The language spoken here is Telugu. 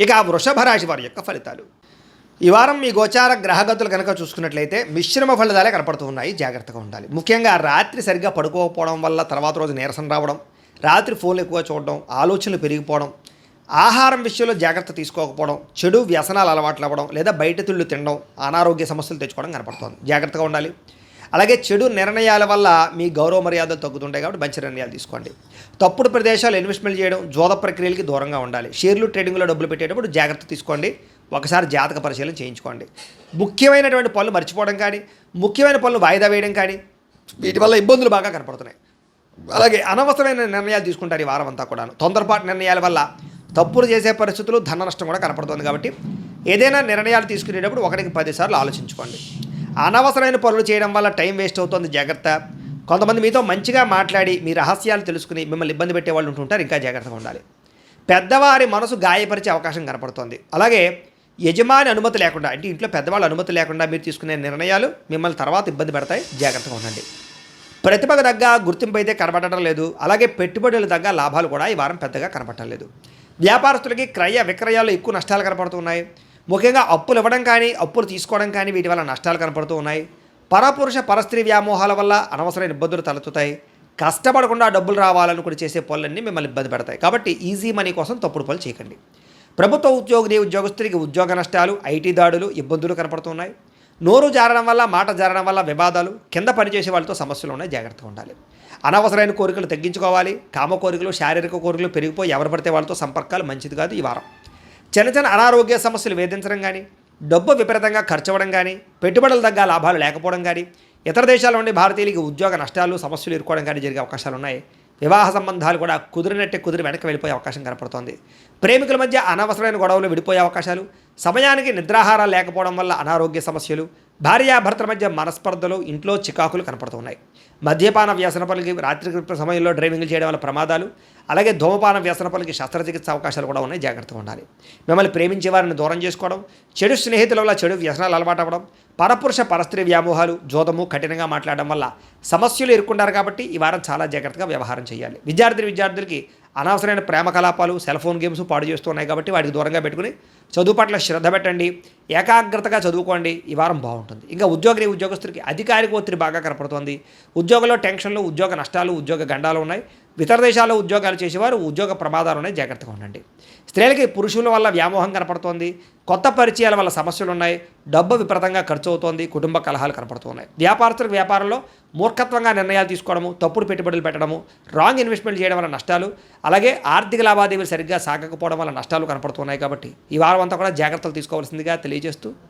ఇక వృషభ రాశి వారి యొక్క ఫలితాలు. ఈ వారం మీ గోచార గ్రహగతులు కనుక చూసుకున్నట్లయితే మిశ్రమ ఫలితాలే కనపడుతూ ఉన్నాయి. జాగ్రత్తగా ఉండాలి. ముఖ్యంగా రాత్రి సరిగ్గా పడుకోకపోవడం వల్ల తర్వాత రోజు నీరసం రావడం, రాత్రి ఫోన్లు ఎక్కువ చూడడం, ఆలోచనలు పెరిగిపోవడం, ఆహారం విషయంలో జాగ్రత్త తీసుకోకపోవడం, చెడు వ్యసనాలు అలవాట్లు అవ్వడం, లేదా బయట తిళ్ళు తినడం, అనారోగ్య సమస్యలు తెచ్చుకోవడం కనపడుతుంది. జాగ్రత్తగా ఉండాలి. అలాగే చెడు నిర్ణయాల వల్ల మీ గౌరవ మర్యాదలు తగ్గుతుంటాయి కాబట్టి మంచి నిర్ణయాలు తీసుకోండి. తప్పుడు ప్రదేశాలు ఇన్వెస్ట్మెంట్ చేయడం, జోద ప్రక్రియలకి దూరంగా ఉండాలి. షేర్లు ట్రేడింగ్లో డబ్బులు పెట్టేటప్పుడు జాగ్రత్త తీసుకోండి. ఒకసారి జాతక పరిశీలన చేయించుకోండి. ముఖ్యమైనటువంటి పనులు మర్చిపోవడం కానీ, ముఖ్యమైన పనులు వాయిదా వేయడం కానీ, వీటి వల్ల ఇబ్బందులు బాగా కనపడుతున్నాయి. అలాగే అనవసరమైన నిర్ణయాలు తీసుకుంటారు ఈ వారం అంతా కూడా. తొందరపాటు నిర్ణయాల వల్ల తప్పులు చేసే పరిస్థితులు, ధన నష్టం కూడా కనపడుతుంది. కాబట్టి ఏదైనా నిర్ణయాలు తీసుకునేటప్పుడు 1కి 10 సార్లు ఆలోచించుకోండి. అనవసరమైన పనులు చేయడం వల్ల టైం వేస్ట్ అవుతుంది. జాగ్రత్త. కొంతమంది మీతో మంచిగా మాట్లాడి మీ రహస్యాలు తెలుసుకుని మిమ్మల్ని ఇబ్బంది పెట్టే వాళ్ళు ఉంటుంటారు. ఇంకా జాగ్రత్తగా ఉండాలి. పెద్దవారి మనసు గాయపరిచే అవకాశం కనపడుతుంది. అలాగే యజమాని అనుమతి లేకుండా, అంటే ఇంట్లో పెద్దవాళ్ళ అనుమతి లేకుండా మీరు తీసుకునే నిర్ణయాలు మిమ్మల్ని తర్వాత ఇబ్బంది పెడతాయి. జాగ్రత్తగా ఉండండి. ప్రతిభకు తగ్గ గుర్తింపు అయితే కనపడటం లేదు. అలాగే పెట్టుబడులు తగ్గ లాభాలు కూడా ఈ వారం పెద్దగా కనపడటం లేదు. వ్యాపారస్తులకి క్రయ విక్రయాల్లో ఎక్కువ నష్టాలు కనపడుతున్నాయి. ముఖ్యంగా అప్పులు ఇవ్వడం కానీ, అప్పులు తీసుకోవడం కానీ వీటి వల్ల నష్టాలు కనపడుతూ ఉన్నాయి. పరపురుష పరస్త్రీ వ్యామోహాల వల్ల అనవసరమైన ఇబ్బందులు తలెత్తుతాయి. కష్టపడకుండా డబ్బులు రావాలనుకుని చేసే పనులన్నీ మిమ్మల్ని ఇబ్బంది పెడతాయి. కాబట్టి ఈజీ మనీ కోసం తప్పుడు పనులు చేయకండి. ప్రభుత్వ ఉద్యోగస్తులకి ఉద్యోగ నష్టాలు, ఐటీ దాడులు, ఇబ్బందులు కనపడుతున్నాయి. నోరు జారడం వల్ల, మాట జారడం వల్ల వివాదాలు, కింద పనిచేసే వాళ్ళతో సమస్యలు ఉన్నాయి. జాగ్రత్తగా ఉండాలి. అనవసరమైన కోరికలు తగ్గించుకోవాలి. కామ కోరికలు, శారీరక కోరికలు పెరిగిపోయి ఎవరు పడితే వాళ్ళతో సంపర్కాలు మంచిది కాదు ఈ వారం. చిన్న అనారోగ్య సమస్యలు వేధించడం కానీ, డబ్బు విపరీతంగా ఖర్చు అవ్వడం కానీ, పెట్టుబడుల తగ్గ లాభాలు లేకపోవడం కానీ, ఇతర దేశాల నుండి భారతీయులకి ఉద్యోగ నష్టాలు, సమస్యలు ఎదుర్కోవడం కానీ జరిగే అవకాశాలు ఉన్నాయి. వివాహ సంబంధాలు కూడా కుదిరి వెనక్కి వెళ్ళిపోయే అవకాశం కనపడుతోంది. ప్రేమికుల మధ్య అనవసరమైన గొడవలు విడిపోయే అవకాశాలు, సమయానికి నిద్రాహారాలు లేకపోవడం వల్ల అనారోగ్య సమస్యలు, భార్యాభర్తల మధ్య మనస్పర్ధలు, ఇంట్లో చికాకులు కనపడుతున్నాయి. మద్యపాన వ్యసన పనులకి, రాత్రి సమయంలో డ్రైవింగ్లు చేయడం వల్ల ప్రమాదాలు, అలాగే ధూమపాన వ్యసన పనులకి శస్త్రచికిత్స అవకాశాలు కూడా ఉన్నాయి. జాగ్రత్తగా ఉండాలి. మిమ్మల్ని ప్రేమించే వారిని దూరం చేసుకోవడం, చెడు స్నేహితుల వల్ల చెడు వ్యసనాలు అలవాటు అవ్వడం, పరపురుష పరస్త్రీ వ్యామోహాలు, జోదము, కఠినంగా మాట్లాడడం వల్ల సమస్యలు ఎదుర్కొంటారు. కాబట్టి ఈ వారం చాలా జాగ్రత్తగా వ్యవహారం చేయాలి. విద్యార్థులకి అనవసరమైన ప్రేమ కలాపాలు, సెల్ ఫోన్ గేమ్స్ పాడు చేస్తూ ఉన్నాయి. కాబట్టి వాటికి దూరంగా పెట్టుకుని చదువు పట్ల శ్రద్ధ పెట్టండి. ఏకాగ్రతగా చదువుకోండి. ఈ వారం బాగుంటుంది. ఇంకా ఉద్యోగస్తులకి అధికారిక ఒత్తిడి బాగా కనపడుతోంది. ఉద్యోగంలో టెన్షన్లు, ఉద్యోగ నష్టాలు, ఉద్యోగ గండాలు ఉన్నాయి. ఇతర దేశాల్లో ఉద్యోగాలు చేసేవారు ఉద్యోగ ప్రమాదాలు ఉన్నాయి. జాగ్రత్తగా ఉండండి. స్త్రీలకి పురుషుల వల్ల వ్యామోహం కనపడుతోంది. కొత్త పరిచయాల వల్ల సమస్యలు ఉన్నాయి. డబ్బు విపరీతంగా ఖర్చు అవుతోంది. కుటుంబ కలహాలు కనపడుతున్నాయి. వ్యాపారస్తులకు వ్యాపారంలో మూర్ఖత్వంగా నిర్ణయాలు తీసుకోవడము, తప్పుడు పెట్టుబడులు పెట్టడము, రాంగ్ ఇన్వెస్ట్మెంట్ చేయడం వల్ల నష్టాలు, అలాగే ఆర్థిక లావాదేవీలు సరిగ్గా సాగకపోవడం వల్ల నష్టాలు కనపడుతున్నాయి. కాబట్టి ఈ వారం అంతా కూడా జాగ్రత్తలు తీసుకోవాల్సిందిగా తెలియజేస్తూ